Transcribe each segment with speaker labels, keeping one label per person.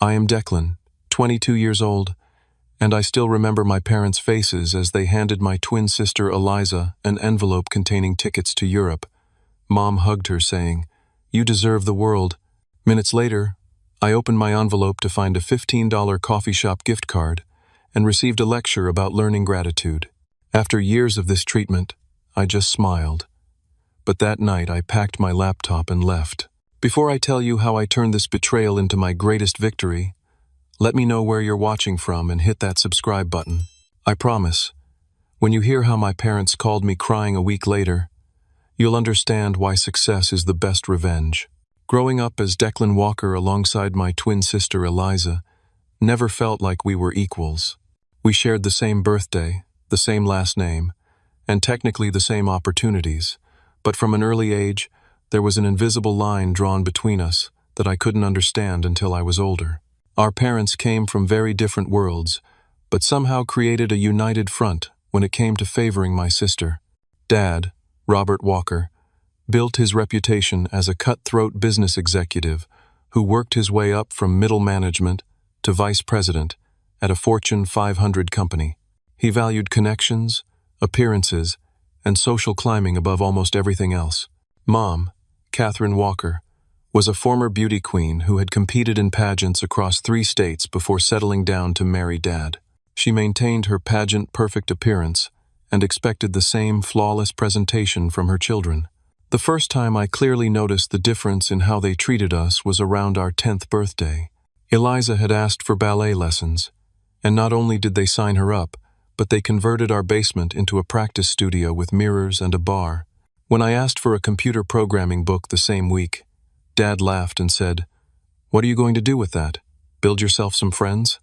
Speaker 1: I am Declan, 22 years old, and I still remember my parents' faces as they handed my twin sister Eliza an envelope containing tickets to Europe. Mom hugged her, saying, "You deserve the world." Minutes later, I opened my envelope to find a $15 coffee shop gift card and received a lecture about learning gratitude. After years of this treatment, I just smiled. But that night I packed my laptop and left. Before I tell you how I turned this betrayal into my greatest victory, let me know where you're watching from and hit that subscribe button. I promise, when you hear how my parents called me crying a week later, you'll understand why success is the best revenge. Growing up as Declan Walker alongside my twin sister Eliza never felt like we were equals. We shared the same birthday, the same last name, and technically the same opportunities, but from an early age, there was an invisible line drawn between us that I couldn't understand until I was older. Our parents came from very different worlds, but somehow created a united front when it came to favoring my sister. Dad, Robert Walker, built his reputation as a cutthroat business executive who worked his way up from middle management to vice president at a Fortune 500 company. He valued connections, appearances, and social climbing above almost everything else. Mom, Catherine Walker, was a former beauty queen who had competed in pageants across 3 states before settling down to marry Dad. She maintained her pageant-perfect appearance and expected the same flawless presentation from her children. The first time I clearly noticed the difference in how they treated us was around our 10th birthday. Eliza had asked for ballet lessons, and not only did they sign her up, but they converted our basement into a practice studio with mirrors and a bar. When I asked for a computer programming book the same week, Dad laughed and said, "What are you going to do with that? Build yourself some friends?"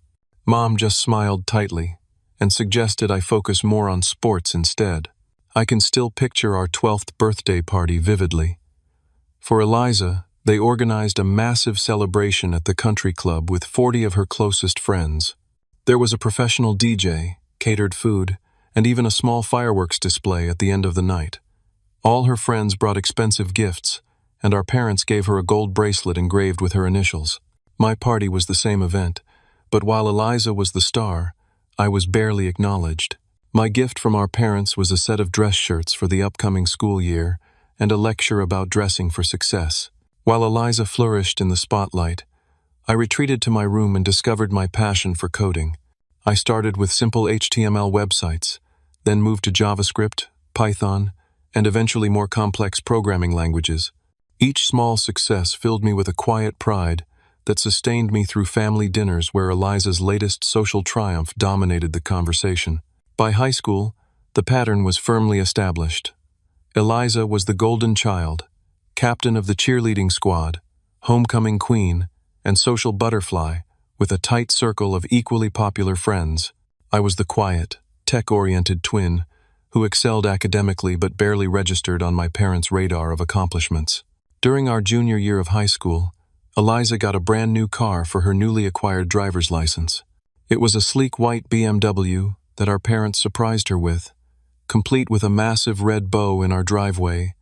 Speaker 1: Mom just smiled tightly and suggested I focus more on sports instead. I can still picture our 12th birthday party vividly. For Eliza, they organized a massive celebration at the country club with 40 of her closest friends. There was a professional DJ, catered food, and even a small fireworks display at the end of the night. All her friends brought expensive gifts, and our parents gave her a gold bracelet engraved with her initials. My party was the same event, but while Eliza was the star, I was barely acknowledged. My gift from our parents was a set of dress shirts for the upcoming school year and a lecture about dressing for success. While Eliza flourished in the spotlight, I retreated to my room and discovered my passion for coding. I started with simple HTML websites, then moved to JavaScript, Python, and eventually more complex programming languages. Each small success filled me with a quiet pride that sustained me through family dinners where Eliza's latest social triumph dominated the conversation. By high school, the pattern was firmly established. Eliza was the golden child, captain of the cheerleading squad, homecoming queen, and social butterfly, with a tight circle of equally popular friends. I was the quiet, tech-oriented twin who excelled academically but barely registered on my parents' radar of accomplishments. During our junior year of high school, Eliza got a brand new car for her newly acquired driver's license. It was a sleek white BMW that our parents surprised her with, complete with a massive red bow in our driveway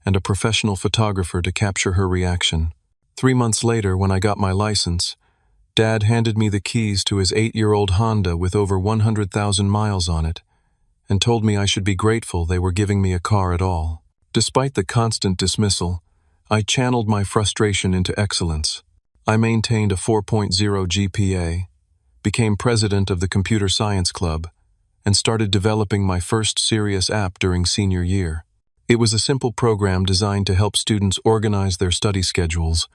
Speaker 1: and a professional photographer to capture her reaction. 3 months later, when I got my license, Dad handed me the keys to his 8-year-old Honda with over 100,000 miles on it and told me I should be grateful they were giving me a car at all. Despite the constant dismissal, I channeled my frustration into excellence. I maintained a 4.0 GPA, became president of the Computer Science Club, and started developing my first serious app during senior year. It was a simple program designed to help students organize their study schedules,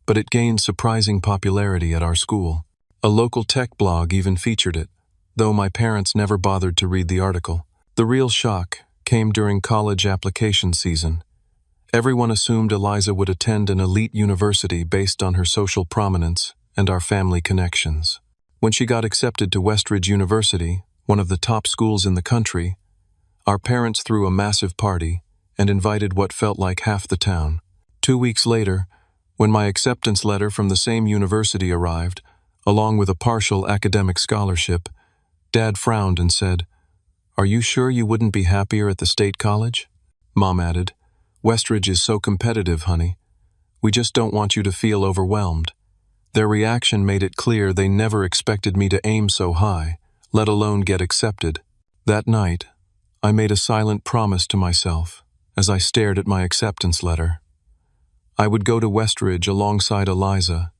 Speaker 1: but it gained surprising popularity at our school. A local tech blog even featured it, though my parents never bothered to read the article. The real shock came during college application season. Everyone assumed Eliza would attend an elite university based on her social prominence and our family connections. When she got accepted to Westridge University, one of the top schools in the country, our parents threw a massive party and invited what felt like half the town. 2 weeks later, when my acceptance letter from the same university arrived, along with a partial academic scholarship, Dad frowned and said, "Are you sure you wouldn't be happier at the state college?" Mom added, "Westridge is so competitive, honey. We just don't want you to feel overwhelmed." Their reaction made it clear they never expected me to aim so high, let alone get accepted. That night, I made a silent promise to myself as I stared at my acceptance letter. I would go to Westridge alongside Eliza,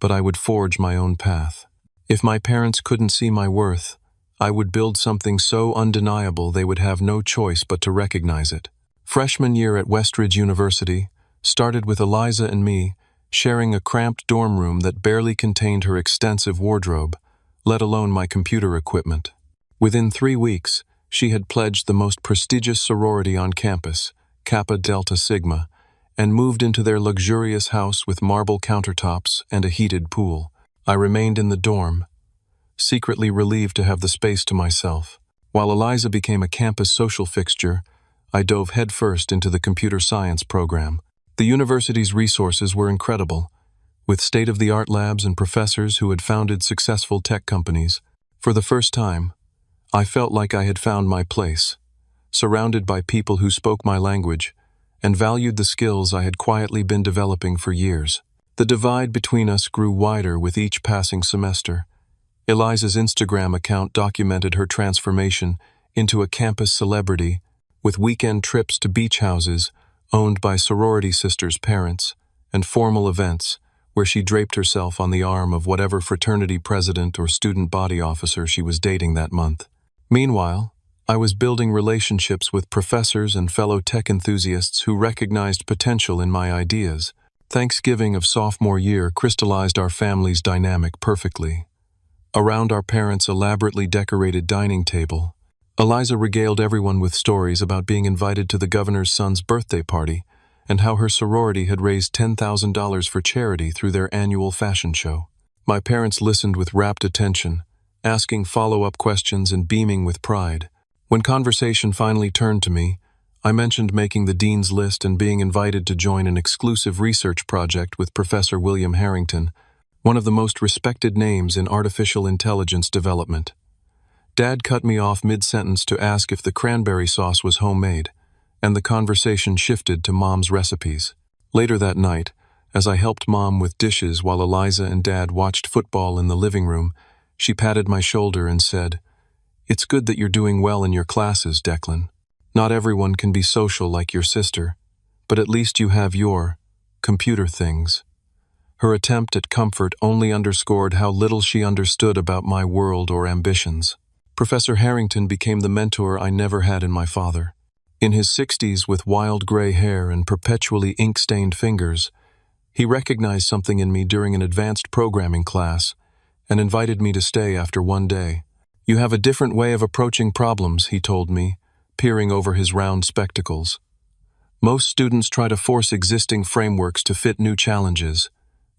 Speaker 1: but I would forge my own path. If my parents couldn't see my worth, I would build something so undeniable they would have no choice but to recognize it. Freshman year at Westridge University started with Eliza and me sharing a cramped dorm room that barely contained her extensive wardrobe, let alone my computer equipment. Within 3 weeks, she had pledged the most prestigious sorority on campus, Kappa Delta Sigma, and moved into their luxurious house with marble countertops and a heated pool. I remained in the dorm, secretly relieved to have the space to myself. While Eliza became a campus social fixture, I dove headfirst into the computer science program. The university's resources were incredible, with state-of-the-art labs and professors who had founded successful tech companies. For the first time, I felt like I had found my place, surrounded by people who spoke my language and valued the skills I had quietly been developing for years. The divide between us grew wider with each passing semester. Eliza's Instagram account documented her transformation into a campus celebrity, with weekend trips to beach houses owned by sorority sisters' parents and formal events where she draped herself on the arm of whatever fraternity president or student body officer she was dating that month. Meanwhile, I was building relationships with professors and fellow tech enthusiasts who recognized potential in my ideas. Thanksgiving of sophomore year crystallized our family's dynamic perfectly. Around our parents' elaborately decorated dining table, Eliza regaled everyone with stories about being invited to the governor's son's birthday party and how her sorority had raised $10,000 for charity through their annual fashion show. My parents listened with rapt attention, asking follow-up questions and beaming with pride. When conversation finally turned to me, I mentioned making the dean's list and being invited to join an exclusive research project with Professor William Harrington, one of the most respected names in artificial intelligence development. Dad cut me off mid-sentence to ask if the cranberry sauce was homemade, and the conversation shifted to Mom's recipes. Later that night, as I helped Mom with dishes while Eliza and Dad watched football in the living room, she patted my shoulder and said, "It's good that you're doing well in your classes, Declan. Not everyone can be social like your sister, but at least you have your computer things." Her attempt at comfort only underscored how little she understood about my world or ambitions. Professor Harrington became the mentor I never had in my father. In his 60s with wild gray hair and perpetually ink-stained fingers, he recognized something in me during an advanced programming class and invited me to stay after one day. "You have a different way of approaching problems," he told me, peering over his round spectacles. "Most students try to force existing frameworks to fit new challenges.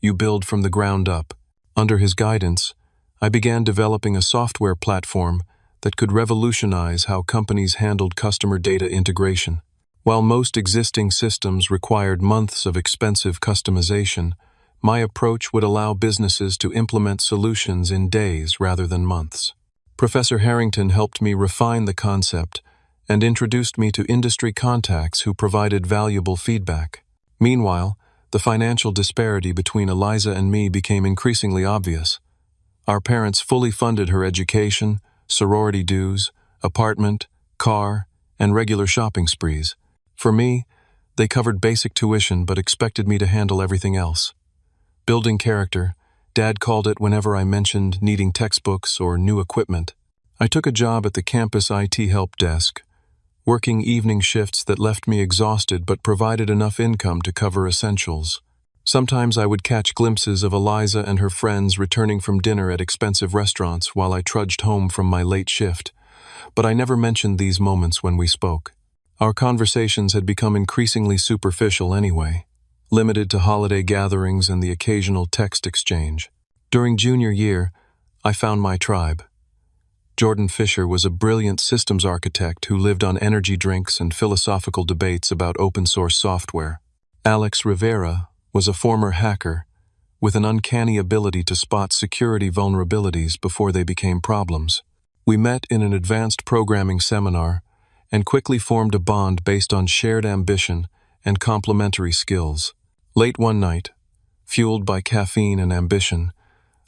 Speaker 1: You build from the ground up." Under his guidance, I began developing a software platform that could revolutionize how companies handled customer data integration. While most existing systems required months of expensive customization, my approach would allow businesses to implement solutions in days rather than months. Professor Harrington helped me refine the concept and introduced me to industry contacts who provided valuable feedback. Meanwhile, the financial disparity between Eliza and me became increasingly obvious. Our parents fully funded her education, sorority dues, apartment, car, and regular shopping sprees. For me, they covered basic tuition but expected me to handle everything else. Building character, Dad called it whenever I mentioned needing textbooks or new equipment. I took a job at the campus IT help desk, working evening shifts that left me exhausted but provided enough income to cover essentials. Sometimes I would catch glimpses of Eliza and her friends returning from dinner at expensive restaurants while I trudged home from my late shift, but I never mentioned these moments when we spoke. Our conversations had become increasingly superficial anyway, limited to holiday gatherings and the occasional text exchange. During junior year, I found my tribe. Jordan Fisher was a brilliant systems architect who lived on energy drinks and philosophical debates about open-source software. Alex Rivera was a former hacker with an uncanny ability to spot security vulnerabilities before they became problems. We met in an advanced programming seminar and quickly formed a bond based on shared ambition and complementary skills. Late one night, Fueled by caffeine and ambition,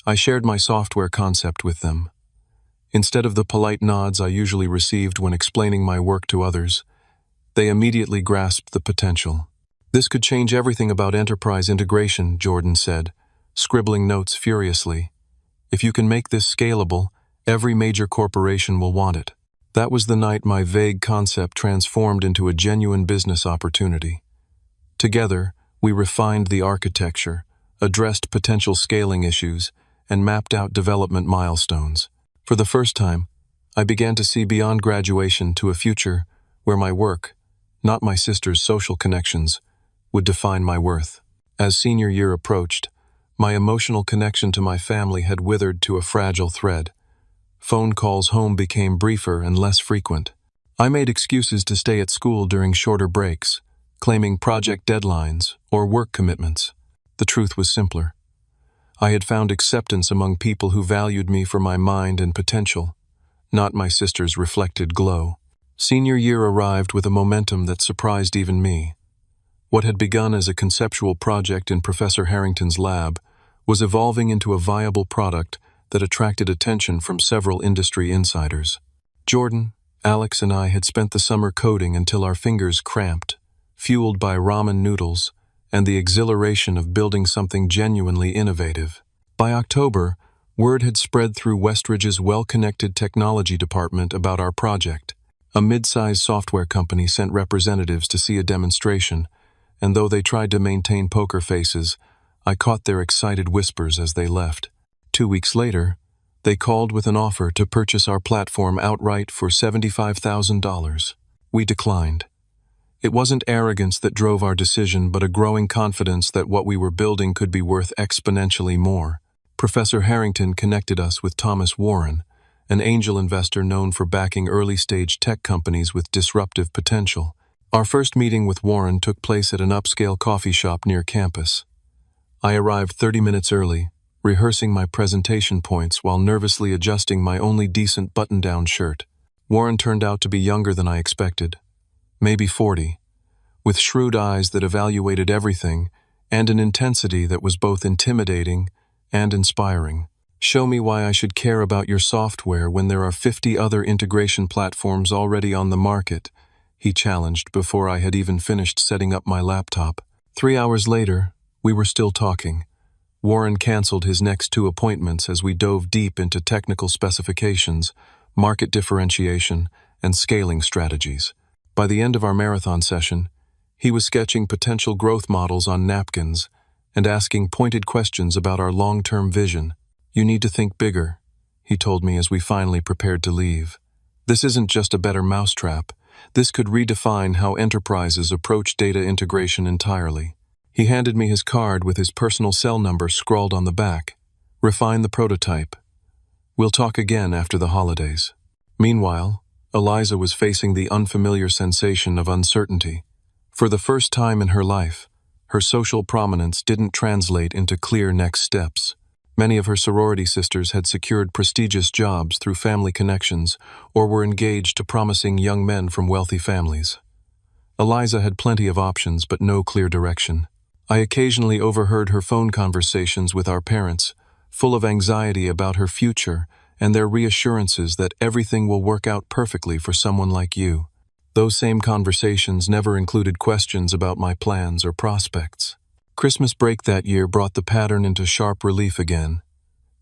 Speaker 1: I shared my software concept with them. Instead of the polite nods I usually received when explaining my work to others, they immediately grasped the potential. "This could change everything about enterprise integration," Jordan said, scribbling notes furiously. "If you can make this scalable, every major corporation will want it." That was the night my vague concept transformed into a genuine business opportunity. Together, we refined the architecture, addressed potential scaling issues, and mapped out development milestones. For the first time, I began to see beyond graduation to a future where my work, not my sister's social connections, would define my worth. As senior year approached, my emotional connection to my family had withered to a fragile thread. Phone calls home became briefer and less frequent. I made excuses to stay at school during shorter breaks, claiming project deadlines or work commitments. The truth was simpler. I had found acceptance among people who valued me for my mind and potential, not my sister's reflected glow. Senior year arrived with a momentum that surprised even me. What had begun as a conceptual project in Professor Harrington's lab was evolving into a viable product that attracted attention from several industry insiders. Jordan, Alex, and I had spent the summer coding until our fingers cramped, fueled by ramen noodles and the exhilaration of building something genuinely innovative. By October, word had spread through Westridge's well-connected technology department about our project. A mid-sized software company sent representatives to see a demonstration, and though they tried to maintain poker faces, I caught their excited whispers as they left. 2 weeks later, they called with an offer to purchase our platform outright for $75,000. We declined. It wasn't arrogance that drove our decision, but a growing confidence that what we were building could be worth exponentially more. Professor Harrington connected us with Thomas Warren, an angel investor known for backing early-stage tech companies with disruptive potential. Our first meeting with Warren took place at an upscale coffee shop near campus. I arrived 30 minutes early, rehearsing my presentation points while nervously adjusting my only decent button-down shirt. Warren turned out to be younger than I expected, maybe 40, with shrewd eyes that evaluated everything and an intensity that was both intimidating and inspiring. "Show me why I should care about your software when there are 50 other integration platforms already on the market," he challenged before I had even finished setting up my laptop. 3 hours later, we were still talking. Warren canceled his next 2 appointments as we dove deep into technical specifications, market differentiation, and scaling strategies. By the end of our marathon session, he was sketching potential growth models on napkins and asking pointed questions about our long-term vision. "You need to think bigger," he told me as we finally prepared to leave. "This isn't just a better mousetrap. This could redefine how enterprises approach data integration entirely." He handed me his card with his personal cell number scrawled on the back. "Refine the prototype. We'll talk again after the holidays." Meanwhile, Eliza was facing the unfamiliar sensation of uncertainty. For the first time in her life, her social prominence didn't translate into clear next steps. Many of her sorority sisters had secured prestigious jobs through family connections or were engaged to promising young men from wealthy families. Eliza had plenty of options but no clear direction. I occasionally overheard her phone conversations with our parents, full of anxiety about her future and their reassurances that everything will work out perfectly for someone like you. Those same conversations never included questions about my plans or prospects. Christmas break that year brought the pattern into sharp relief again.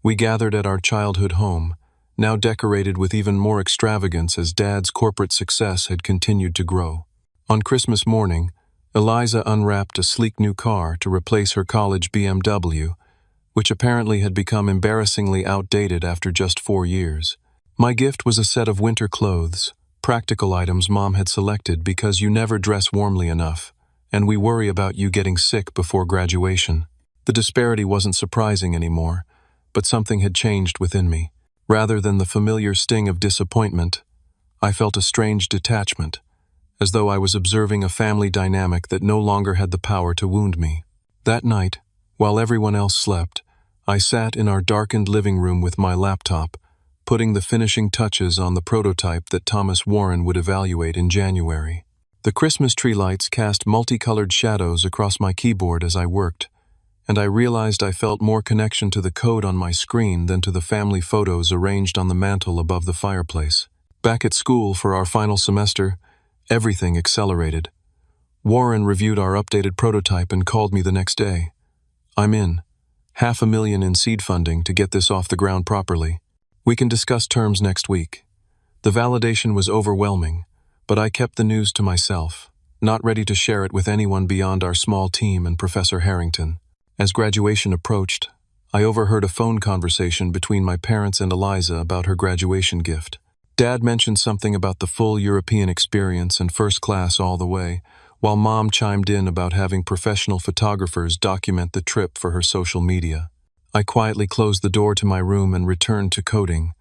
Speaker 1: We gathered at our childhood home, now decorated with even more extravagance as Dad's corporate success had continued to grow. On Christmas morning, Eliza unwrapped a sleek new car to replace her college BMW, which apparently had become embarrassingly outdated after just 4 years. My gift was a set of winter clothes, practical items Mom had selected because you never dress warmly enough, and we worry about you getting sick before graduation. The disparity wasn't surprising anymore, but something had changed within me. Rather than the familiar sting of disappointment, I felt a strange detachment, as though I was observing a family dynamic that no longer had the power to wound me. That night, while everyone else slept, I sat in our darkened living room with my laptop, putting the finishing touches on the prototype that Thomas Warren would evaluate in January. The Christmas tree lights cast multicolored shadows across my keyboard as I worked, and I realized I felt more connection to the code on my screen than to the family photos arranged on the mantel above the fireplace. Back at school for our final semester, everything accelerated. Warren reviewed our updated prototype and called me the next day. "I'm in. $500,000 in seed funding to get this off the ground properly. We can discuss terms next week." The validation was overwhelming, but I kept the news to myself, not ready to share it with anyone beyond our small team and Professor Harrington. As graduation approached, I overheard a phone conversation between my parents and Eliza about her graduation gift. Dad mentioned something about the full European experience and first class all the way, while Mom chimed in about having professional photographers document the trip for her social media. I quietly closed the door to my room and returned to coding,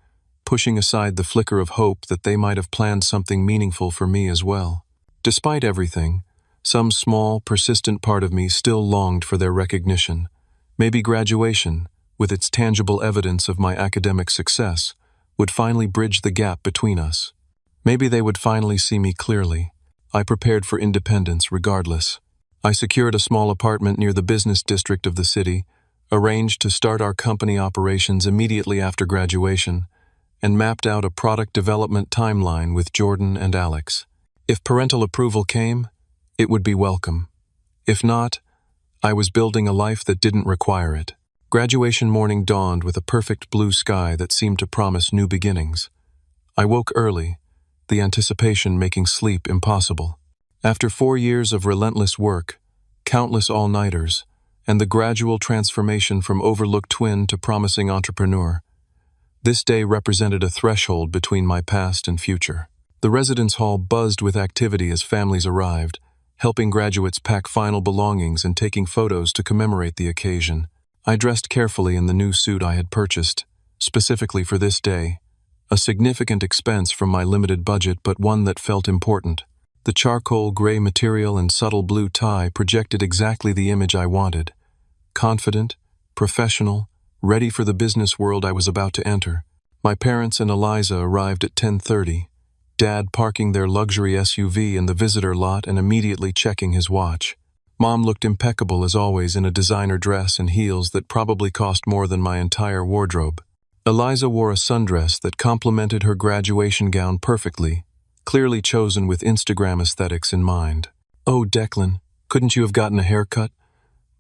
Speaker 1: pushing aside the flicker of hope that they might have planned something meaningful for me as well. Despite everything, some small, persistent part of me still longed for their recognition. Maybe graduation, with its tangible evidence of my academic success, would finally bridge the gap between us. Maybe they would finally see me clearly. I prepared for independence regardless. I secured a small apartment near the business district of the city, arranged to start our company operations immediately after graduation, and mapped out a product development timeline with Jordan and Alex. If parental approval came, it would be welcome. If not, I was building a life that didn't require it. Graduation morning dawned with a perfect blue sky that seemed to promise new beginnings. I woke early, the anticipation making sleep impossible. After 4 years of relentless work, countless all-nighters, and the gradual transformation from overlooked twin to promising entrepreneur, this day represented a threshold between my past and future. The residence hall buzzed with activity as families arrived, helping graduates pack final belongings and taking photos to commemorate the occasion. I dressed carefully in the new suit I had purchased, specifically for this day, a significant expense from my limited budget but one that felt important. The charcoal gray material and subtle blue tie projected exactly the image I wanted. Confident, professional, ready for the business world I was about to enter. My parents and Eliza arrived at 10:30, Dad parking their luxury SUV in the visitor lot and immediately checking his watch. Mom looked impeccable as always in a designer dress and heels that probably cost more than my entire wardrobe. Eliza wore a sundress that complemented her graduation gown perfectly, clearly chosen with Instagram aesthetics in mind. "Oh, Declan, couldn't you have gotten a haircut?"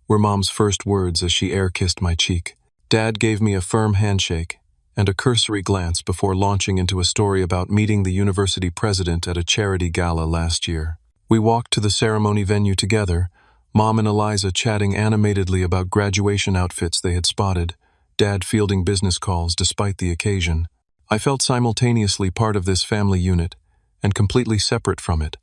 Speaker 1: were Mom's first words as she air-kissed my cheek. Dad gave me a firm handshake and a cursory glance before launching into a story about meeting the university president at a charity gala last year. We walked to the ceremony venue together, Mom and Eliza chatting animatedly about graduation outfits they had spotted, Dad fielding business calls despite the occasion. I felt simultaneously part of this family unit and completely separate from it,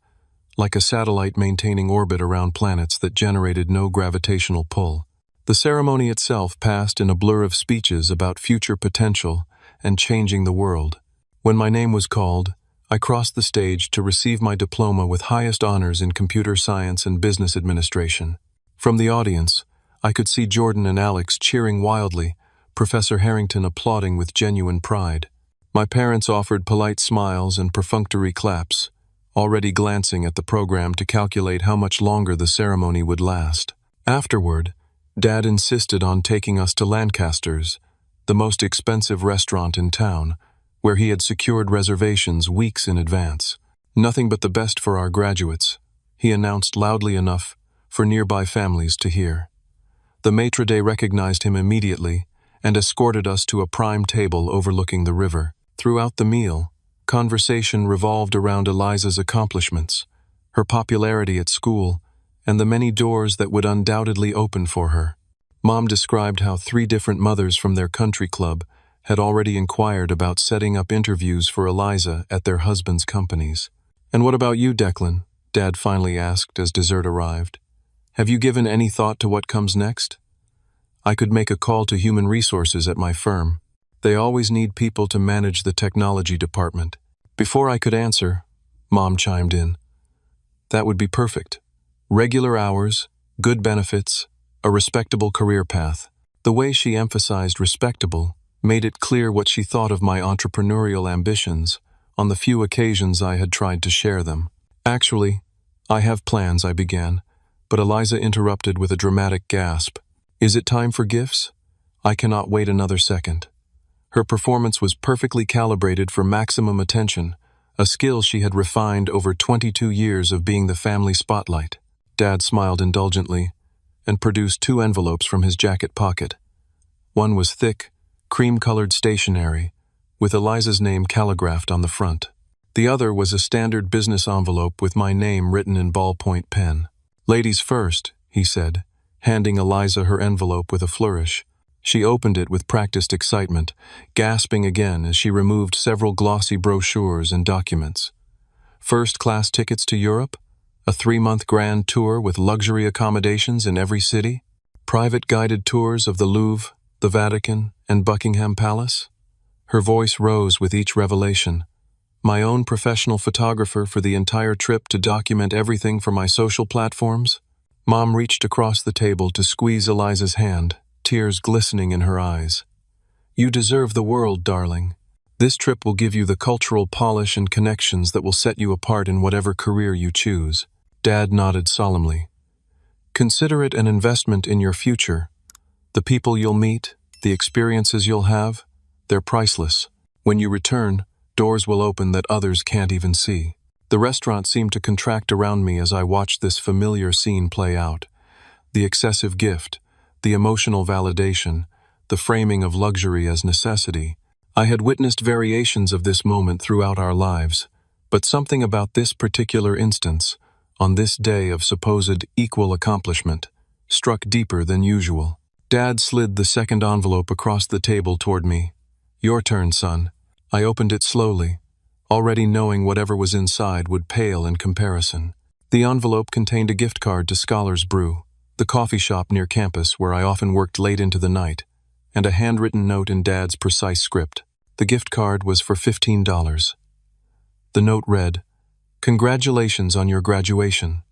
Speaker 1: like a satellite maintaining orbit around planets that generated no gravitational pull. The ceremony itself passed in a blur of speeches about future potential and changing the world. When my name was called, I crossed the stage to receive my diploma with highest honors in computer science and business administration. From the audience, I could see Jordan and Alex cheering wildly, Professor Harrington applauding with genuine pride. My parents offered polite smiles and perfunctory claps, already glancing at the program to calculate how much longer the ceremony would last. Afterward, Dad insisted on taking us to Lancaster's, the most expensive restaurant in town, where he had secured reservations weeks in advance. "Nothing but the best for our graduates," he announced loudly enough for nearby families to hear. The maitre d' recognized him immediately and escorted us to a prime table overlooking the river. Throughout the meal, conversation revolved around Eliza's accomplishments, her popularity at school, and the many doors that would undoubtedly open for her. Mom described how 3 different mothers from their country club had already inquired about setting up interviews for Eliza at their husbands' companies. "And what about you, Declan?" Dad finally asked as dessert arrived. "Have you given any thought to what comes next?" I could make a call to human resources at my firm. They always need people to manage the technology department. Before I could answer, Mom chimed in. "That would be perfect. Regular hours, good benefits, a respectable career path." The way she emphasized respectable made it clear what she thought of my entrepreneurial ambitions on the few occasions I had tried to share them. "Actually, I have plans," I began, but Eliza interrupted with a dramatic gasp. Is it time for gifts? I cannot wait another second. Her performance was perfectly calibrated for maximum attention, a skill she had refined over 22 years of being the family spotlight. Dad smiled indulgently and produced 2 envelopes from his jacket pocket. One was thick, cream-colored stationery, with Eliza's name calligraphed on the front. The other was a standard business envelope with my name written in ballpoint pen. "Ladies first," he said, handing Eliza her envelope with a flourish. She opened it with practiced excitement, gasping again as she removed several glossy brochures and documents. First-class tickets to Europe? A 3-month grand tour with luxury accommodations in every city? Private guided tours of the Louvre, the Vatican, and Buckingham Palace? Her voice rose with each revelation. My own professional photographer for the entire trip to document everything for my social platforms? Mom reached across the table to squeeze Eliza's hand, tears glistening in her eyes. "You deserve the world, darling. This trip will give you the cultural polish and connections that will set you apart in whatever career you choose." Dad nodded solemnly. "Consider it an investment in your future. The people you'll meet, the experiences you'll have, they're priceless. When you return, doors will open that others can't even see." The restaurant seemed to contract around me as I watched this familiar scene play out. The excessive gift, the emotional validation, the framing of luxury as necessity. I had witnessed variations of this moment throughout our lives, but something about this particular instance, on this day of supposed equal accomplishment, struck deeper than usual. Dad slid the second envelope across the table toward me. "Your turn, son." I opened it slowly, already knowing whatever was inside would pale in comparison. The envelope contained a gift card to Scholars Brew, the coffee shop near campus where I often worked late into the night, and a handwritten note in Dad's precise script. The gift card was for $15. The note read, "Congratulations on your graduation.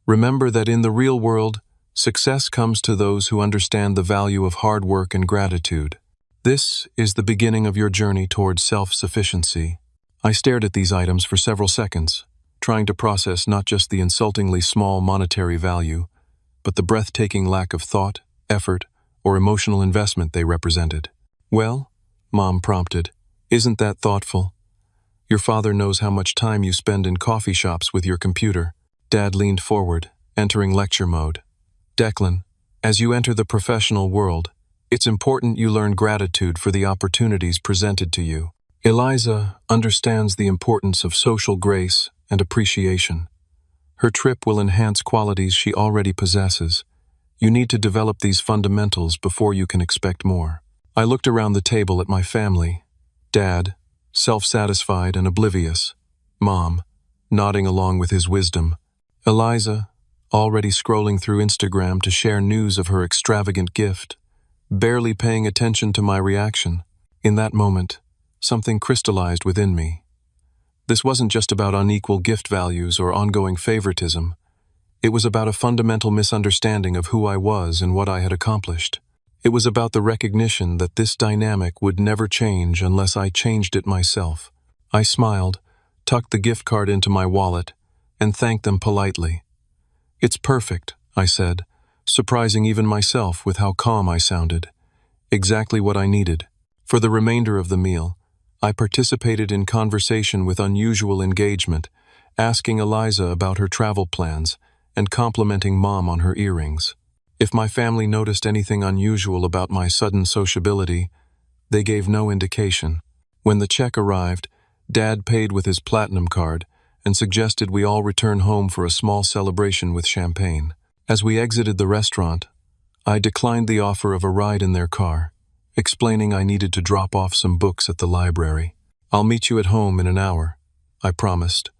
Speaker 1: Remember that in the real world, success comes to those who understand the value of hard work and gratitude. This is the beginning of your journey towards self-sufficiency." I stared at these items for several seconds, trying to process not just the insultingly small monetary value, but the breathtaking lack of thought, effort, or emotional investment they represented. "Well," Mom prompted, "isn't that thoughtful? Your father knows how much time you spend in coffee shops with your computer." Dad leaned forward, entering lecture mode. "Declan, as you enter the professional world, it's important you learn gratitude for the opportunities presented to you. Eliza understands the importance of social grace and appreciation. Her trip will enhance qualities she already possesses. You need to develop these fundamentals before you can expect more." I looked around the table at my family. Dad, self-satisfied and oblivious. Mom, nodding along with his wisdom. Eliza, already scrolling through Instagram to share news of her extravagant gift, barely paying attention to my reaction. In that moment, something crystallized within me. This wasn't just about unequal gift values or ongoing favoritism. It was about a fundamental misunderstanding of who I was and what I had accomplished. It was about the recognition that this dynamic would never change unless I changed it myself. I smiled, tucked the gift card into my wallet, and thanked them politely. "It's perfect," I said, surprising even myself with how calm I sounded. Exactly what I needed. For the remainder of the meal, I participated in conversation with unusual engagement, asking Eliza about her travel plans and complimenting Mom on her earrings. If my family noticed anything unusual about my sudden sociability, they gave no indication. When the check arrived, Dad paid with his platinum card and suggested we all return home for a small celebration with champagne. As we exited the restaurant, I declined the offer of a ride in their car, explaining I needed to drop off some books at the library. "I'll meet you at home in an hour," I promised,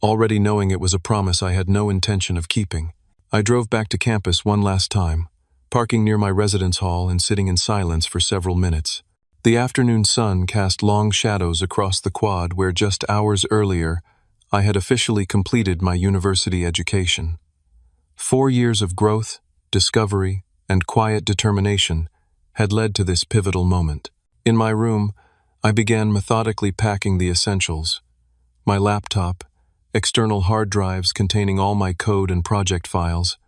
Speaker 1: already knowing it was a promise I had no intention of keeping. I drove back to campus one last time, parking near my residence hall and sitting in silence for several minutes. The afternoon sun cast long shadows across the quad where just hours earlier I had officially completed my university education. 4 years of growth, discovery, and quiet determination had led to this pivotal moment. In my room, I began methodically packing the essentials: my laptop, external hard drives containing all my code and project files,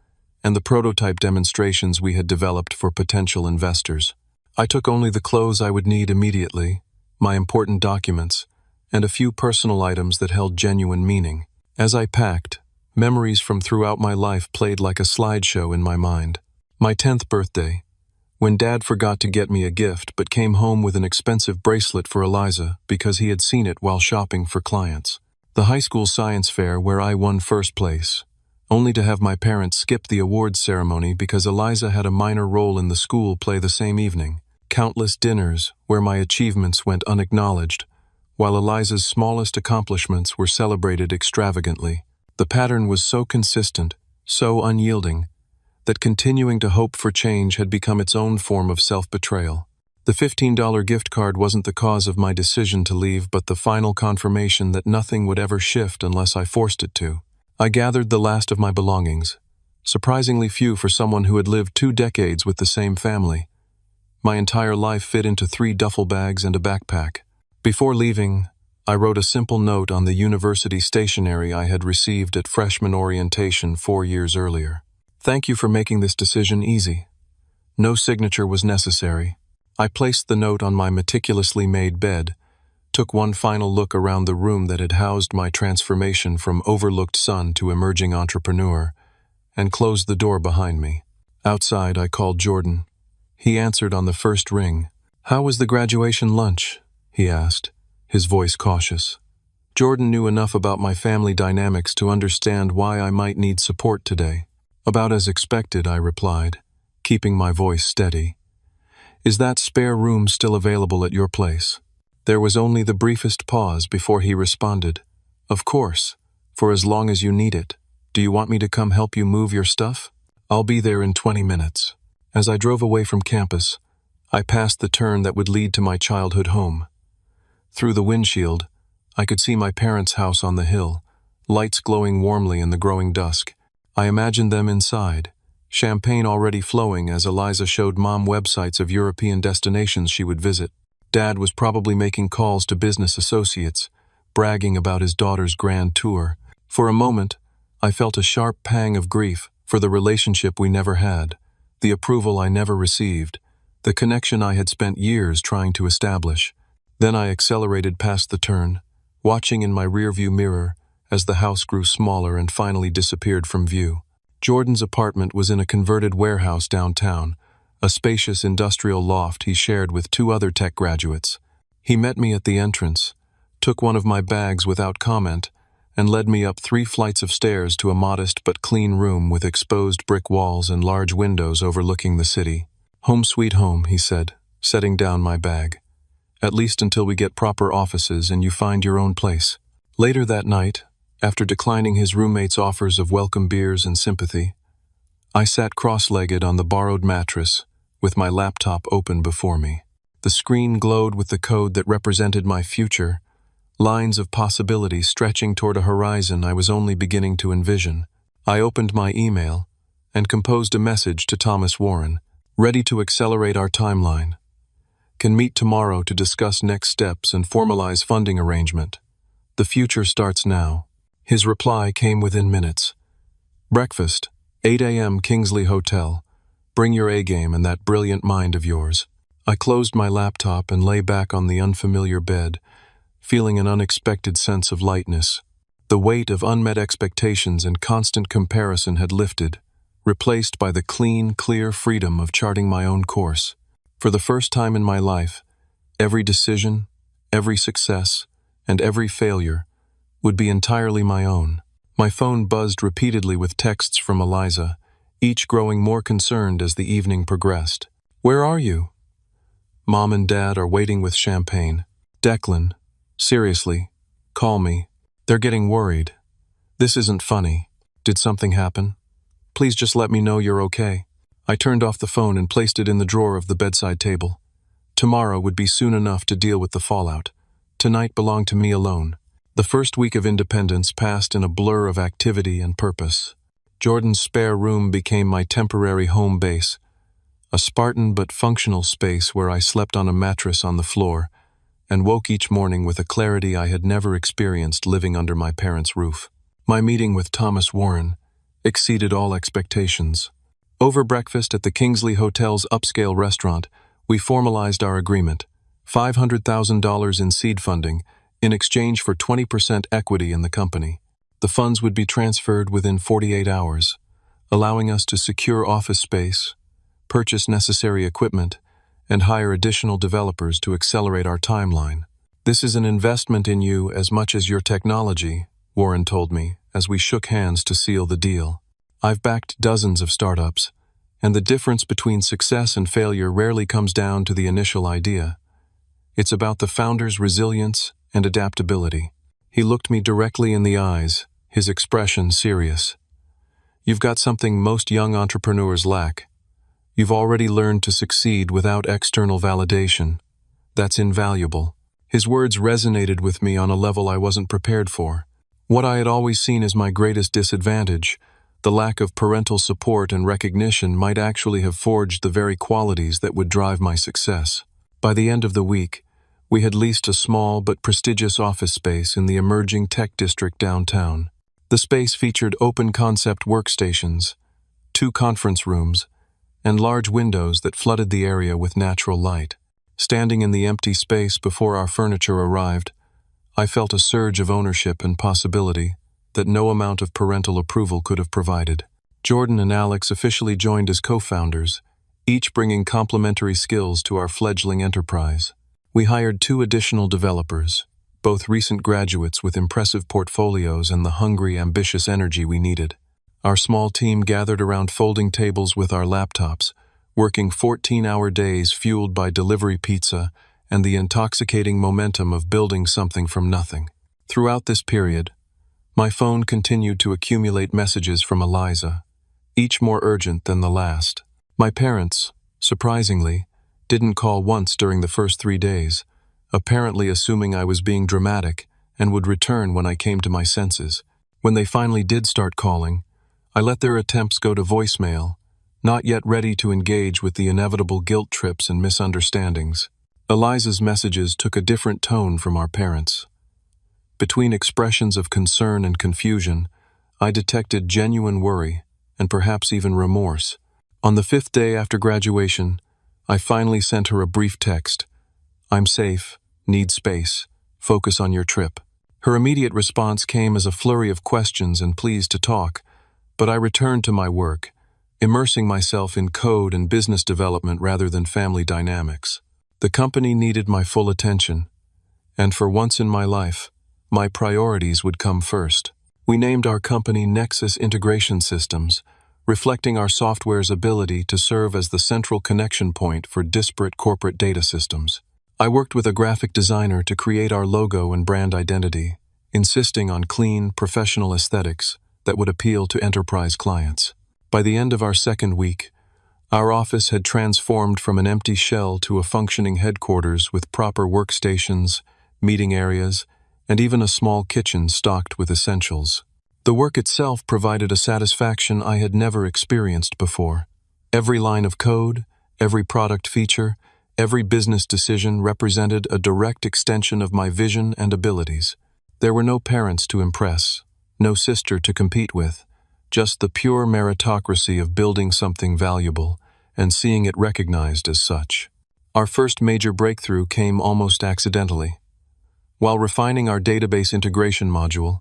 Speaker 1: and the prototype demonstrations we had developed for potential investors. I took only the clothes I would need immediately, my important documents, and a few personal items that held genuine meaning. As I packed, memories from throughout my life played like a slideshow in my mind. My 10th birthday, when Dad forgot to get me a gift but came home with an expensive bracelet for Eliza because he had seen it while shopping for clients. The high school science fair where I won first place, only to have my parents skip the awards ceremony because Eliza had a minor role in the school play the same evening. Countless dinners where my achievements went unacknowledged, while Eliza's smallest accomplishments were celebrated extravagantly. The pattern was so consistent, so unyielding, that continuing to hope for change had become its own form of self-betrayal. The $15 gift card wasn't the cause of my decision to leave, but the final confirmation that nothing would ever shift unless I forced it to. I gathered the last of my belongings, surprisingly few for someone who had lived 2 decades with the same family. My entire life fit into 3 duffel bags and a backpack. Before leaving, I wrote a simple note on the university stationery I had received at freshman orientation 4 years earlier. Thank you for making this decision easy. No signature was necessary. I placed the note on my meticulously made bed, took one final look around the room that had housed my transformation from overlooked son to emerging entrepreneur, and closed the door behind me. Outside, I called Jordan. He answered on the first ring. "How was the graduation lunch?" he asked, his voice cautious. Jordan knew enough about my family dynamics to understand why I might need support today. "About as expected," I replied, keeping my voice steady. "Is that spare room still available at your place?" There was only the briefest pause before he responded. "Of course, for as long as you need it. Do you want me to come help you move your stuff?" "I'll be there in 20 minutes. As I drove away from campus, I passed the turn that would lead to my childhood home. Through the windshield, I could see my parents' house on the hill, lights glowing warmly in the growing dusk. I imagined them inside, champagne already flowing as Eliza showed Mom websites of European destinations she would visit. Dad was probably making calls to business associates, bragging about his daughter's grand tour. For a moment, I felt a sharp pang of grief for the relationship we never had, the approval I never received, the connection I had spent years trying to establish. Then I accelerated past the turn, watching in my rearview mirror as the house grew smaller and finally disappeared from view. Jordan's apartment was in a converted warehouse downtown, a spacious industrial loft he shared with 2 other tech graduates. He met me at the entrance, took one of my bags without comment, and led me up 3 flights of stairs to a modest but clean room with exposed brick walls and large windows overlooking the city. "Home sweet home," he said, setting down my bag. "At least until we get proper offices and you find your own place." Later that night, after declining his roommate's offers of welcome beers and sympathy, I sat cross-legged on the borrowed mattress with my laptop open before me. The screen glowed with the code that represented my future, lines of possibility stretching toward a horizon I was only beginning to envision. I opened my email and composed a message to Thomas Warren, ready to accelerate our timeline. "Can meet tomorrow to discuss next steps and formalize funding arrangement. The future starts now." His reply came within minutes. "Breakfast, 8 a.m. Kingsley Hotel. Bring your A-game and that brilliant mind of yours." I closed my laptop and lay back on the unfamiliar bed, feeling an unexpected sense of lightness. The weight of unmet expectations and constant comparison had lifted, replaced by the clean, clear freedom of charting my own course. For the first time in my life, every decision, every success, and every failure would be entirely my own. My phone buzzed repeatedly with texts from Eliza, each growing more concerned as the evening progressed. "Where are you?" "Mom and Dad are waiting with champagne." "Declan, seriously, call me. They're getting worried. This isn't funny. Did something happen? Please just let me know you're okay." I turned off the phone and placed it in the drawer of the bedside table. Tomorrow would be soon enough to deal with the fallout. Tonight belonged to me alone. The first week of independence passed in a blur of activity and purpose. Jordan's spare room became my temporary home base, a Spartan but functional space where I slept on a mattress on the floor and woke each morning with a clarity I had never experienced living under my parents' roof. My meeting with Thomas Warren, exceeded all expectations. Over breakfast at the Kingsley Hotel's upscale restaurant, we formalized our agreement: $500,000 in seed funding in exchange for 20% equity in the company. The funds would be transferred within 48 hours, allowing us to secure office space, purchase necessary equipment, and hire additional developers to accelerate our timeline. "This is an investment in you as much as your technology," Warren told me as we shook hands to seal the deal. "I've backed dozens of startups, and the difference between success and failure rarely comes down to the initial idea. It's about the founder's resilience and adaptability." He looked me directly in the eyes, his expression serious. "You've got something most young entrepreneurs lack. You've already learned to succeed without external validation. That's invaluable." His words resonated with me on a level I wasn't prepared for. What I had always seen as my greatest disadvantage, the lack of parental support and recognition, might actually have forged the very qualities that would drive my success. By the end of the week, we had leased a small but prestigious office space in the emerging tech district downtown. The space featured open-concept workstations, 2 conference rooms, and large windows that flooded the area with natural light. Standing in the empty space before our furniture arrived, I felt a surge of ownership and possibility that no amount of parental approval could have provided. Jordan and Alex officially joined as co-founders, each bringing complementary skills to our fledgling enterprise. We hired 2 additional developers, both recent graduates with impressive portfolios and the hungry, ambitious energy we needed. Our small team gathered around folding tables with our laptops, working 14-hour days fueled by delivery pizza and the intoxicating momentum of building something from nothing. Throughout this period, my phone continued to accumulate messages from Eliza, each more urgent than the last. My parents, surprisingly, didn't call once during the first 3 days, apparently assuming I was being dramatic and would return when I came to my senses. When they finally did start calling, I let their attempts go to voicemail, not yet ready to engage with the inevitable guilt trips and misunderstandings. Eliza's messages took a different tone from our parents. Between expressions of concern and confusion, I detected genuine worry and perhaps even remorse. On the 5th day after graduation, I finally sent her a brief text: "I'm safe, need space, focus on your trip." Her immediate response came as a flurry of questions and pleas to talk, but I returned to my work, immersing myself in code and business development rather than family dynamics. The company needed my full attention, and for once in my life, my priorities would come first. We named our company Nexus Integration Systems, reflecting our software's ability to serve as the central connection point for disparate corporate data systems. I worked with a graphic designer to create our logo and brand identity, insisting on clean, professional aesthetics that would appeal to enterprise clients. By the end of our 2nd week, our office had transformed from an empty shell to a functioning headquarters with proper workstations, meeting areas, and even a small kitchen stocked with essentials. The work itself provided a satisfaction I had never experienced before. Every line of code, every product feature, every business decision represented a direct extension of my vision and abilities. There were no parents to impress, no sister to compete with, just the pure meritocracy of building something valuable and seeing it recognized as such. Our first major breakthrough came almost accidentally. While refining our database integration module,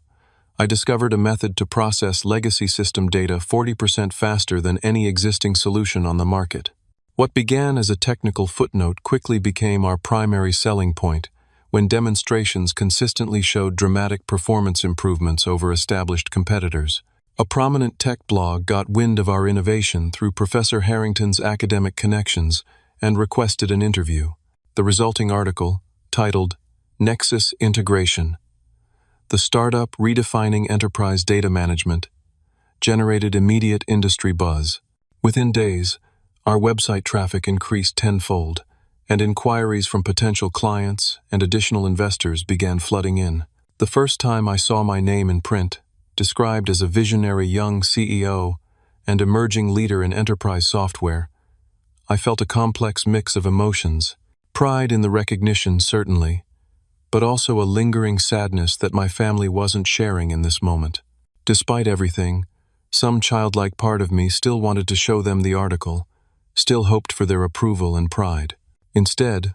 Speaker 1: I discovered a method to process legacy system data 40% faster than any existing solution on the market. What began as a technical footnote quickly became our primary selling point, when demonstrations consistently showed dramatic performance improvements over established competitors. A prominent tech blog got wind of our innovation through Professor Harrington's academic connections and requested an interview. The resulting article, titled Nexus Integration: The Startup Redefining Enterprise Data Management, generated immediate industry buzz. Within days, our website traffic increased tenfold, and inquiries from potential clients and additional investors began flooding in. The first time I saw my name in print, described as a visionary young CEO and emerging leader in enterprise software, I felt a complex mix of emotions: pride in the recognition, certainly, but also a lingering sadness that my family wasn't sharing in this moment. Despite everything, Some childlike part of me still wanted to show them the article, still hoped for their approval and pride. Instead,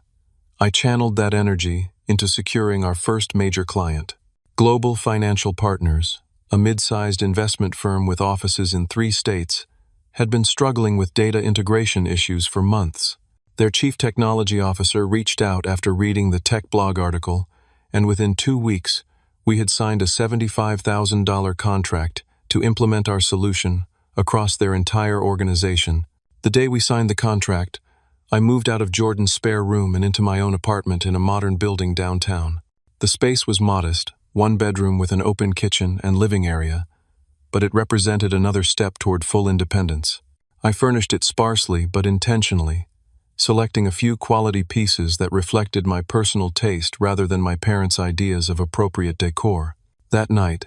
Speaker 1: I channeled that energy into securing our first major client. Global Financial Partners, a mid-sized investment firm with offices in 3 states, had been struggling with data integration issues for months. Their chief technology officer reached out after reading the tech blog article, and within 2 weeks, we had signed a $75,000 contract to implement our solution across their entire organization. The day we signed the contract, I moved out of Jordan's spare room and into my own apartment in a modern building downtown. The space was modest, 1 bedroom with an open kitchen and living area, but it represented another step toward full independence. I furnished it sparsely but intentionally, selecting a few quality pieces that reflected my personal taste rather than my parents' ideas of appropriate decor. That night,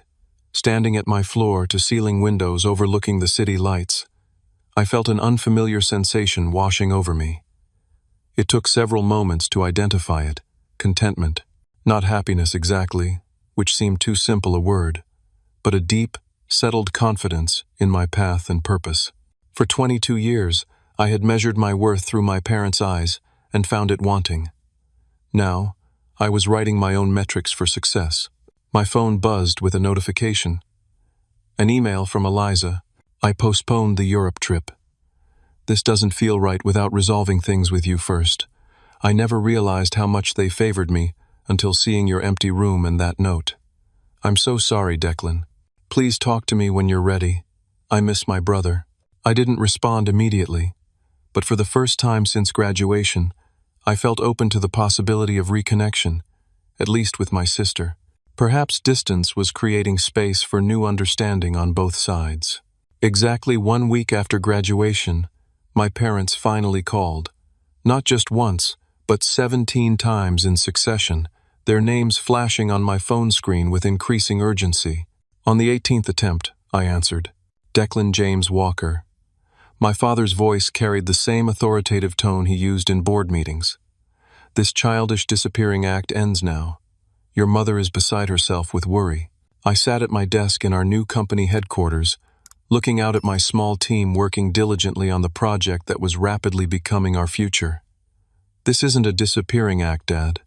Speaker 1: standing at my floor-to-ceiling windows overlooking the city lights, I felt an unfamiliar sensation washing over me. It took several moments to identify it: contentment. Not happiness exactly, which seemed too simple a word, but a deep, settled confidence in my path and purpose. For 22 years, I had measured my worth through my parents' eyes and found it wanting. Now, I was writing my own metrics for success. My phone buzzed with a notification. An email from Eliza. I postponed the Europe trip. This doesn't feel right without resolving things with you first. I never realized how much they favored me until seeing your empty room and that note. I'm so sorry, Declan. Please talk to me when you're ready. I miss my brother. I didn't respond immediately, but for the first time since graduation, I felt open to the possibility of reconnection, at least with my sister. Perhaps distance was creating space for new understanding on both sides. Exactly 1 week after graduation, my parents finally called. Not just once, but 17 times in succession, their names flashing on my phone screen with increasing urgency. On the 18th attempt, I answered. Declan James Walker. My father's voice carried the same authoritative tone he used in board meetings. This childish disappearing act ends now. Your mother is beside herself with worry. I sat at my desk in our new company headquarters, looking out at my small team working diligently on the project that was rapidly becoming our future. This isn't a disappearing act, Dad.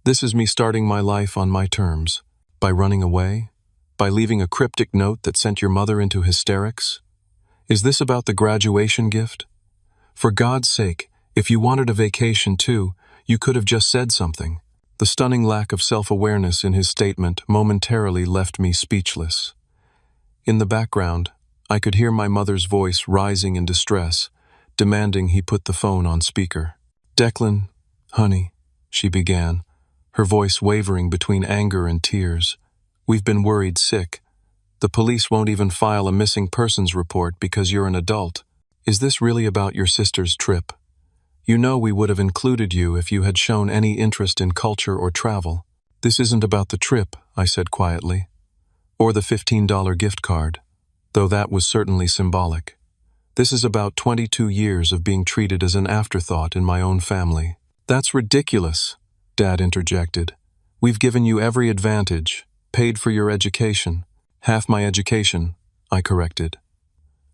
Speaker 1: This is me starting my life on my terms. By running away? By leaving a cryptic note that sent your mother into hysterics? Is this about the graduation gift? For God's sake, if you wanted a vacation too, you could have just said something. The stunning lack of self-awareness in his statement momentarily left me speechless. In the background, I could hear my mother's voice rising in distress, demanding he put the phone on speaker. Declan, honey, she began, her voice wavering between anger and tears. We've been worried sick. The police won't even file a missing persons report because you're an adult. Is this really about your sister's trip? You know we would have included you if you had shown any interest in culture or travel. This isn't about the trip, I said quietly, or the $15 gift card, though that was certainly symbolic. This is about 22 years of being treated as an afterthought in my own family. That's ridiculous, Dad interjected. We've given you every advantage, paid for your education. Half my education, I corrected.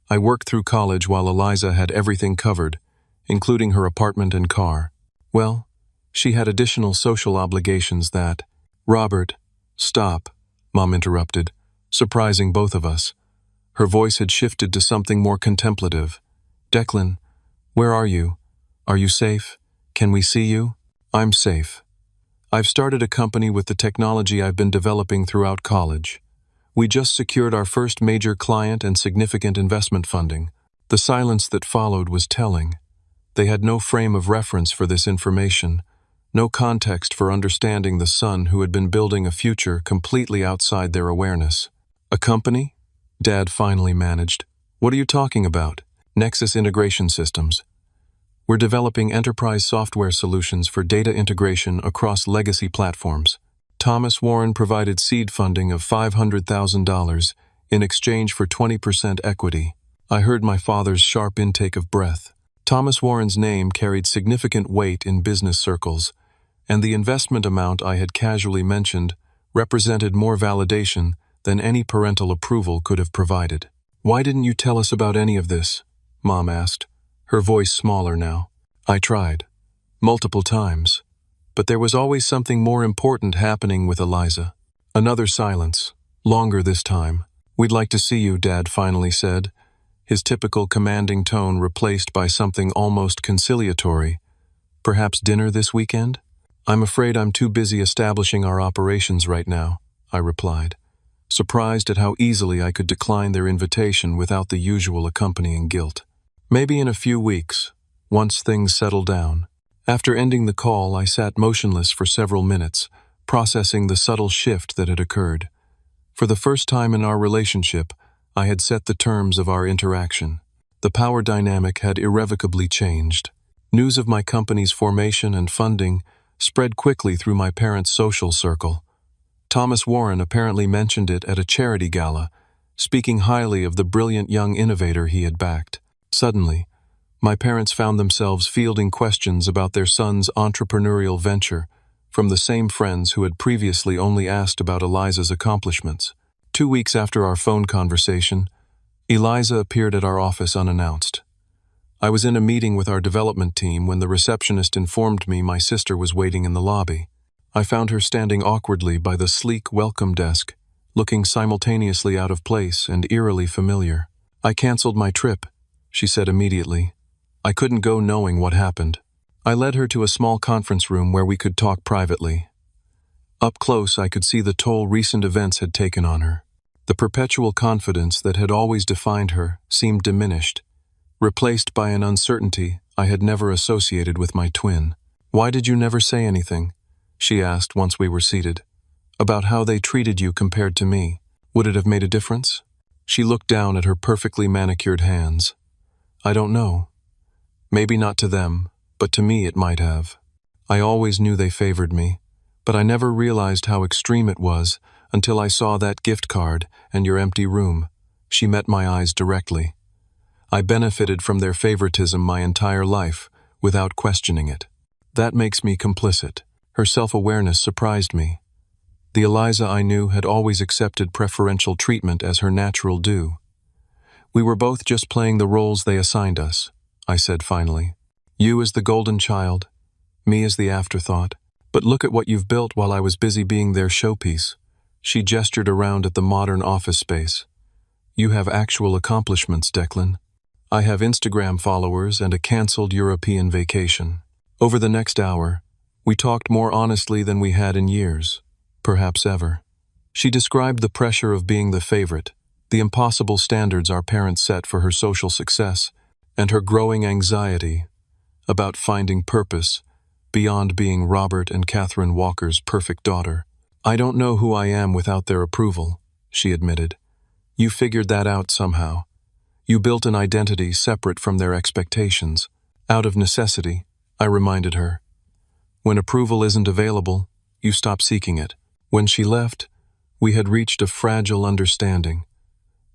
Speaker 1: I worked through college while Eliza had everything covered, including her apartment and car. Well, she had additional social obligations that— Robert, stop, Mom interrupted, surprising both of us. Her voice had shifted to something more contemplative. Declan, where are you? Are you safe? Can we see you? I'm safe. I've started a company with the technology I've been developing throughout college. We just secured our first major client and significant investment funding. The silence that followed was telling. They had no frame of reference for this information, no context for understanding the son who had been building a future completely outside their awareness. A company? Dad finally managed. What are you talking about? Nexus Integration Systems. We're developing enterprise software solutions for data integration across legacy platforms. Thomas Warren provided seed funding of $500,000 in exchange for 20% equity. I heard my father's sharp intake of breath. Thomas Warren's name carried significant weight in business circles, and the investment amount I had casually mentioned represented more validation than any parental approval could have provided. "Why didn't you tell us about any of this?" Mom asked, her voice smaller now. I tried, multiple times, but there was always something more important happening with Eliza. Another silence, longer this time. "We'd like to see you," Dad finally said, his typical commanding tone replaced by something almost conciliatory. "Perhaps dinner this weekend?" "I'm afraid I'm too busy establishing our operations right now," I replied, surprised at how easily I could decline their invitation without the usual accompanying guilt. "Maybe in a few weeks, once things settle down." After ending the call, I sat motionless for several minutes, processing the subtle shift that had occurred. For the first time in our relationship, I had set the terms of our interaction. The power dynamic had irrevocably changed. News of my company's formation and funding spread quickly through my parents' social circle. Thomas Warren apparently mentioned it at a charity gala, speaking highly of the brilliant young innovator he had backed. Suddenly, my parents found themselves fielding questions about their son's entrepreneurial venture from the same friends who had previously only asked about Eliza's accomplishments. 2 weeks after our phone conversation, Eliza appeared at our office unannounced. I was in a meeting with our development team when the receptionist informed me my sister was waiting in the lobby. I found her standing awkwardly by the sleek welcome desk, looking simultaneously out of place and eerily familiar. "I canceled my trip," she said immediately. "I couldn't go knowing what happened." I led her to a small conference room where we could talk privately. Up close, I could see the toll recent events had taken on her. The perpetual confidence that had always defined her seemed diminished, replaced by an uncertainty I had never associated with my twin. "Why did you never say anything?" she asked once we were seated. "About how they treated you compared to me. Would it have made a difference?" She looked down at her perfectly manicured hands. "I don't know. Maybe not to them, but to me it might have. I always knew they favored me, but I never realized how extreme it was until I saw that gift card and your empty room." She met my eyes directly. "I benefited from their favoritism my entire life, without questioning it. That makes me complicit." Her self-awareness surprised me. The Eliza I knew had always accepted preferential treatment as her natural due. "We were both just playing the roles they assigned us," I said finally. "You as the golden child, me as the afterthought. But look at what you've built while I was busy being their showpiece." She gestured around at the modern office space. "You have actual accomplishments, Declan." "I have Instagram followers and a cancelled European vacation." Over the next hour, we talked more honestly than we had in years, perhaps ever. She described the pressure of being the favorite, the impossible standards our parents set for her social success, and her growing anxiety about finding purpose beyond being Robert and Catherine Walker's perfect daughter. "I don't know who I am without their approval," she admitted. "You figured that out somehow. You built an identity separate from their expectations. Out of necessity," I reminded her. "When approval isn't available, you stop seeking it." When she left, we had reached a fragile understanding.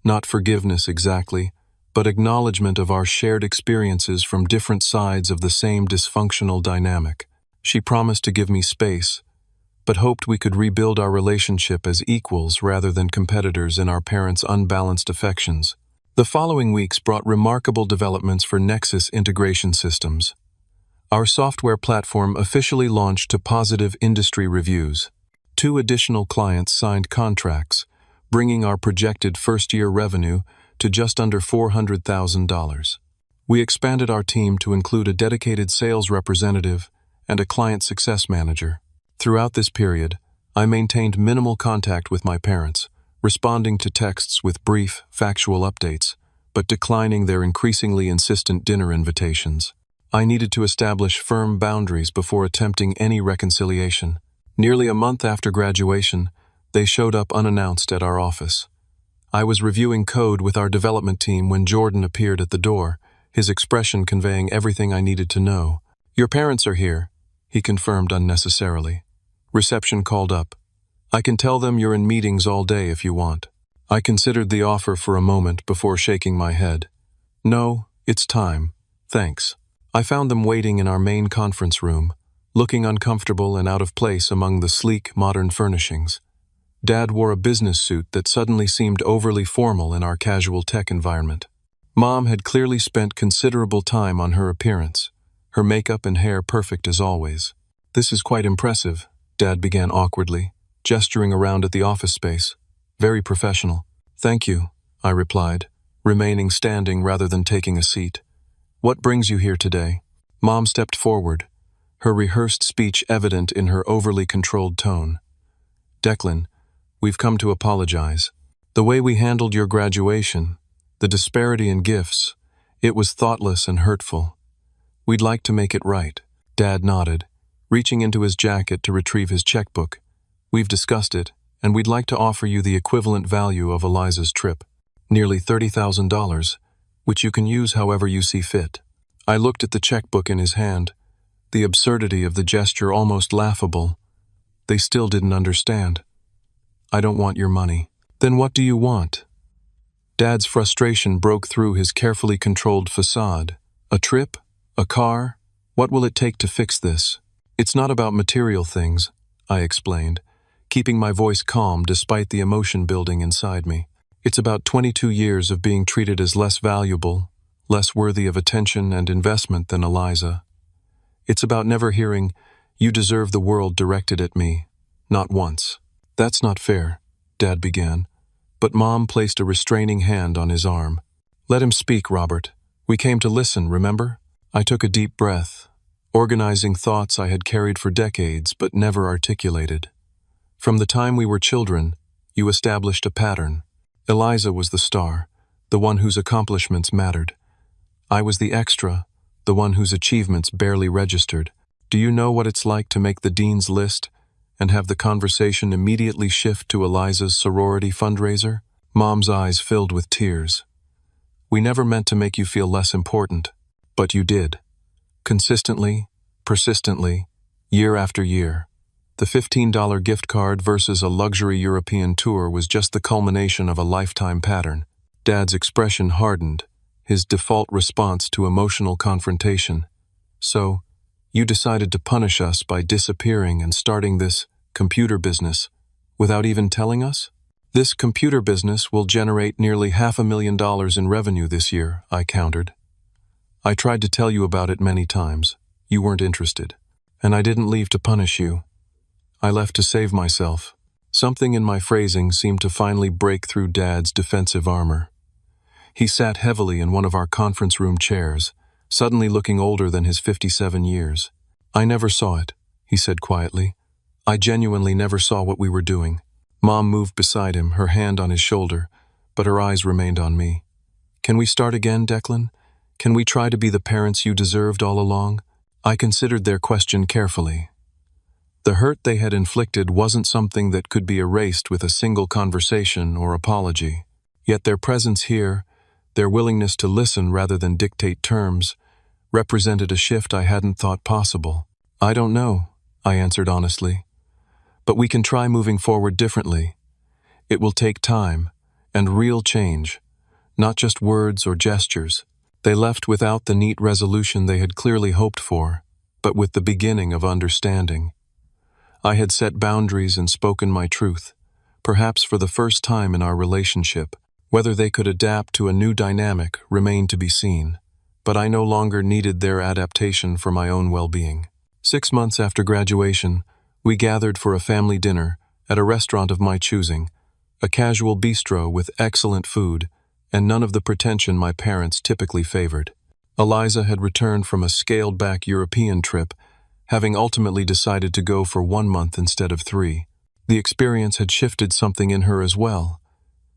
Speaker 1: Not forgiveness exactly, but acknowledgement of our shared experiences from different sides of the same dysfunctional dynamic. She promised to give me space, but hoped we could rebuild our relationship as equals rather than competitors in our parents' unbalanced affections. The following weeks brought remarkable developments for Nexus Integration Systems. Our software platform officially launched to positive industry reviews. 2 additional clients signed contracts, bringing our projected first-year revenue to just under $400,000. We expanded our team to include a dedicated sales representative and a client success manager. Throughout this period, I maintained minimal contact with my parents, responding to texts with brief, factual updates, but declining their increasingly insistent dinner invitations. I needed to establish firm boundaries before attempting any reconciliation. Nearly a month after graduation, they showed up unannounced at our office. I was reviewing code with our development team when Jordan appeared at the door, his expression conveying everything I needed to know. "Your parents are here," he confirmed unnecessarily. Reception called up. "I can tell them you're in meetings all day if you want." I considered the offer for a moment before shaking my head. "No, it's time. Thanks." I found them waiting in our main conference room, looking uncomfortable and out of place among the sleek, modern furnishings. Dad wore a business suit that suddenly seemed overly formal in our casual tech environment. Mom had clearly spent considerable time on her appearance, her makeup and hair perfect as always. "This is quite impressive," Dad began awkwardly, gesturing around at the office space. "Very professional." "Thank you," I replied, remaining standing rather than taking a seat. "What brings you here today?" Mom stepped forward, her rehearsed speech evident in her overly controlled tone. "Declan, we've come to apologize. The way we handled your graduation, the disparity in gifts, it was thoughtless and hurtful. We'd like to make it right." Dad nodded, reaching into his jacket to retrieve his checkbook. "We've discussed it, and we'd like to offer you the equivalent value of Eliza's trip, nearly $30,000, which you can use however you see fit." I looked at the checkbook in his hand, the absurdity of the gesture almost laughable. They still didn't understand. "I don't want your money." "Then what do you want?" Dad's frustration broke through his carefully controlled facade. "A trip? A car? What will it take to fix this?" "It's not about material things," I explained, keeping my voice calm despite the emotion building inside me. "It's about 22 years of being treated as less valuable, less worthy of attention and investment than Eliza. It's about never hearing, 'You deserve the world' directed at me. Not once." "That's not fair," Dad began, but Mom placed a restraining hand on his arm. "Let him speak, Robert. We came to listen, remember?" I took a deep breath, organizing thoughts I had carried for decades but never articulated. "From the time we were children, you established a pattern. Eliza was the star, the one whose accomplishments mattered. I was the extra, the one whose achievements barely registered. Do you know what it's like to make the dean's list and have the conversation immediately shift to Eliza's sorority fundraiser?" Mom's eyes filled with tears. "We never meant to make you feel less important, but you did. Consistently, persistently, year after year. The $15 gift card versus a luxury European tour was just the culmination of a lifetime pattern." Dad's expression hardened, his default response to emotional confrontation. "So, you decided to punish us by disappearing and starting this computer business without even telling us?" "This computer business will generate nearly $500,000 in revenue this year," I countered. "I tried to tell you about it many times. You weren't interested. And I didn't leave to punish you. I left to save myself." Something in my phrasing seemed to finally break through Dad's defensive armor. He sat heavily in one of our conference room chairs, suddenly looking older than his 57 years. "I never saw it," he said quietly. "I genuinely never saw what we were doing." Mom moved beside him, her hand on his shoulder, but her eyes remained on me. "Can we start again, Declan? Can we try to be the parents you deserved all along?" I considered their question carefully. The hurt they had inflicted wasn't something that could be erased with a single conversation or apology. Yet their presence here, their willingness to listen rather than dictate terms, represented a shift I hadn't thought possible. "I don't know," I answered honestly. "But we can try moving forward differently. It will take time, and real change, not just words or gestures." They left without the neat resolution they had clearly hoped for, but with the beginning of understanding. I had set boundaries and spoken my truth, perhaps for the first time in our relationship. Whether they could adapt to a new dynamic remained to be seen, but I no longer needed their adaptation for my own well-being. 6 months after graduation, we gathered for a family dinner at a restaurant of my choosing, a casual bistro with excellent food and none of the pretension my parents typically favored. Eliza had returned from a scaled-back European trip, having ultimately decided to go for 1 month instead of 3. The experience had shifted something in her as well.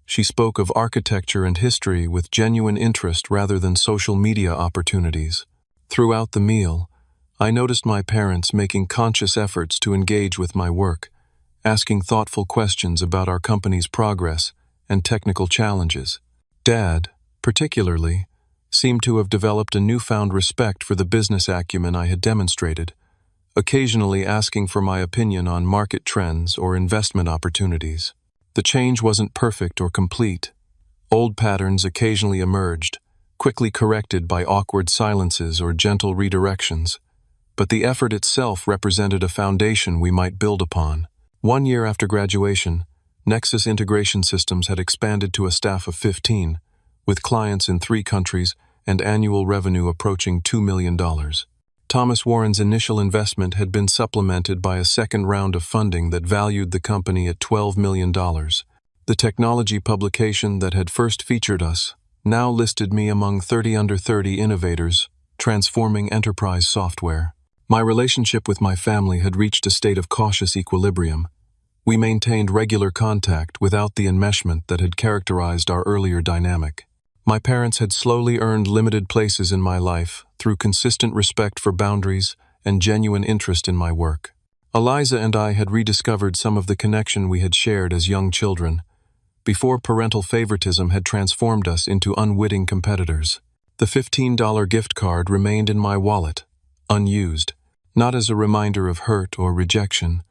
Speaker 1: She spoke of architecture and history with genuine interest rather than social media opportunities. Throughout the meal, I noticed my parents making conscious efforts to engage with my work, asking thoughtful questions about our company's progress and technical challenges. Dad, particularly, seemed to have developed a newfound respect for the business acumen I had demonstrated, occasionally asking for my opinion on market trends or investment opportunities. The change wasn't perfect or complete. Old patterns occasionally emerged, quickly corrected by awkward silences or gentle redirections, but the effort itself represented a foundation we might build upon. 1 year after graduation, Nexus Integration Systems had expanded to a staff of 15, with clients in 3 countries and annual revenue approaching $2 million. Thomas Warren's initial investment had been supplemented by a second round of funding that valued the company at $12 million. The technology publication that had first featured us now listed me among 30 under 30 innovators transforming enterprise software. My relationship with my family had reached a state of cautious equilibrium. We maintained regular contact without the enmeshment that had characterized our earlier dynamic. My parents had slowly earned limited places in my life through consistent respect for boundaries and genuine interest in my work. Eliza and I had rediscovered some of the connection we had shared as young children, before parental favoritism had transformed us into unwitting competitors. The $15 gift card remained in my wallet, unused, not as a reminder of hurt or rejection,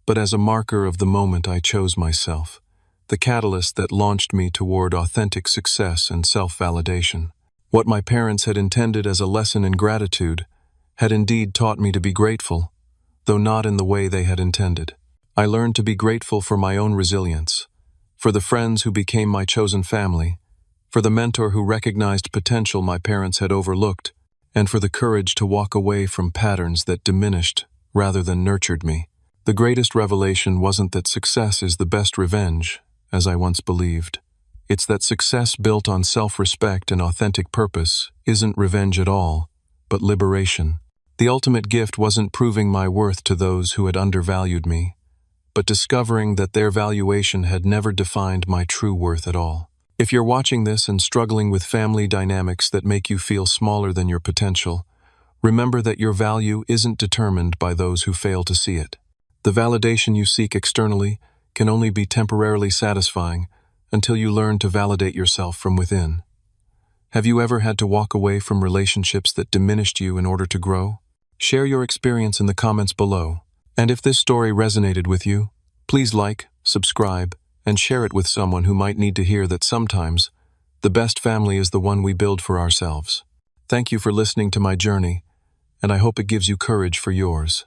Speaker 1: but as a marker of the moment I chose myself, the catalyst that launched me toward authentic success and self-validation. What my parents had intended as a lesson in gratitude had indeed taught me to be grateful, though not in the way they had intended. I learned to be grateful for my own resilience, for the friends who became my chosen family, for the mentor who recognized potential my parents had overlooked, and for the courage to walk away from patterns that diminished rather than nurtured me. The greatest revelation wasn't that success is the best revenge, as I once believed. It's that success built on self-respect and authentic purpose isn't revenge at all, but liberation. The ultimate gift wasn't proving my worth to those who had undervalued me, but discovering that their valuation had never defined my true worth at all. If you're watching this and struggling with family dynamics that make you feel smaller than your potential, remember that your value isn't determined by those who fail to see it. The validation you seek externally can only be temporarily satisfying until you learn to validate yourself from within. Have you ever had to walk away from relationships that diminished you in order to grow? Share your experience in the comments below. And if this story resonated with you, please like, subscribe, and share it with someone who might need to hear that sometimes the best family is the one we build for ourselves. Thank you for listening to my journey, and I hope it gives you courage for yours.